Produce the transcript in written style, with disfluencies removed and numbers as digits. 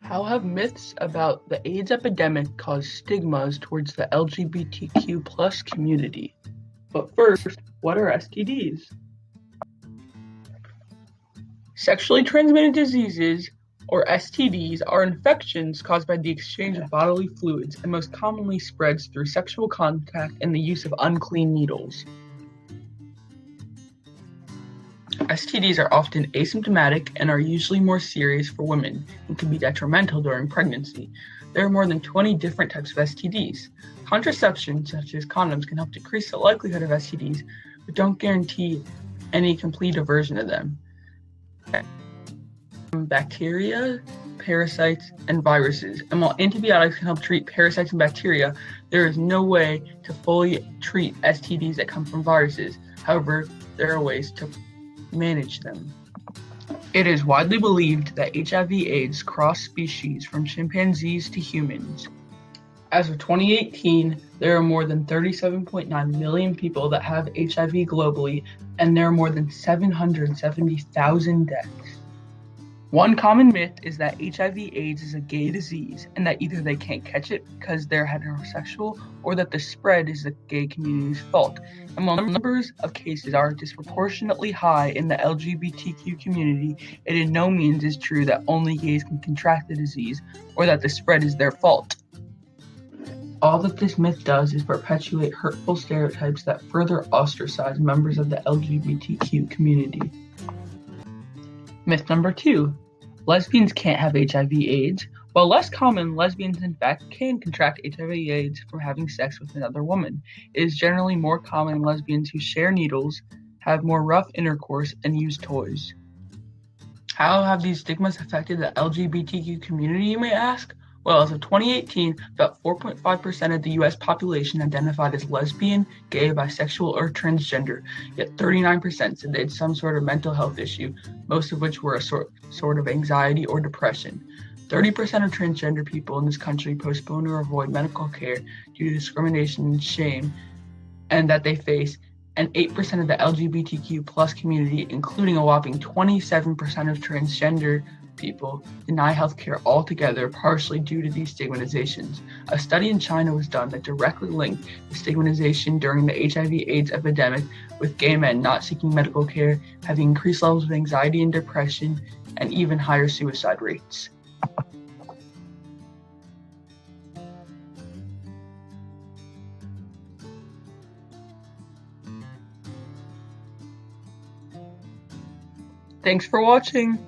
How have myths about the AIDS epidemic caused stigmas towards the LGBTQ plus community? But first, what are STDs? Sexually transmitted diseases, or STDs, are infections caused by the exchange of bodily fluids and most commonly spreads through sexual contact and the use of unclean needles. STDs are often asymptomatic and are usually more serious for women and can be detrimental during pregnancy. There are more than 20 different types of STDs. Contraception, such as condoms, can help decrease the likelihood of STDs, but don't guarantee any complete aversion to them. Bacteria, parasites, and viruses. And while antibiotics can help treat parasites and bacteria, there is no way to fully treat STDs that come from viruses. However, there are ways to manage them. It is widely believed that HIV/AIDS crossed species from chimpanzees to humans. As of 2018, there are more than 37.9 million people that have HIV globally, and there are more than 770,000 deaths. One common myth is that HIV/AIDS is a gay disease and that either they can't catch it because they're heterosexual or that the spread is the gay community's fault. And while numbers of cases are disproportionately high in the LGBTQ community, it in no means is true that only gays can contract the disease or that the spread is their fault. All that this myth does is perpetuate hurtful stereotypes that further ostracize members of the LGBTQ community. Myth number 2. Lesbians can't have HIV/AIDS. While less common, lesbians in fact can contract HIV/AIDS from having sex with another woman. It is generally more common in lesbians who share needles, have more rough intercourse, and use toys. How have these stigmas affected the LGBTQ community, you may ask? Well, as of 2018, about 4.5% of the U.S. population identified as lesbian, gay, bisexual, or transgender, yet 39% said they had some sort of mental health issue, most of which were a sort of anxiety or depression. 30% of transgender people in this country postpone or avoid medical care due to discrimination and shame and that they face, and 8% of the LGBTQ plus community, including a whopping 27% of transgender people, deny healthcare altogether, partially due to these stigmatizations. A study in China was done that directly linked the stigmatization during the HIV/AIDS epidemic with gay men not seeking medical care, having increased levels of anxiety and depression, and even higher suicide rates. Thanks for watching.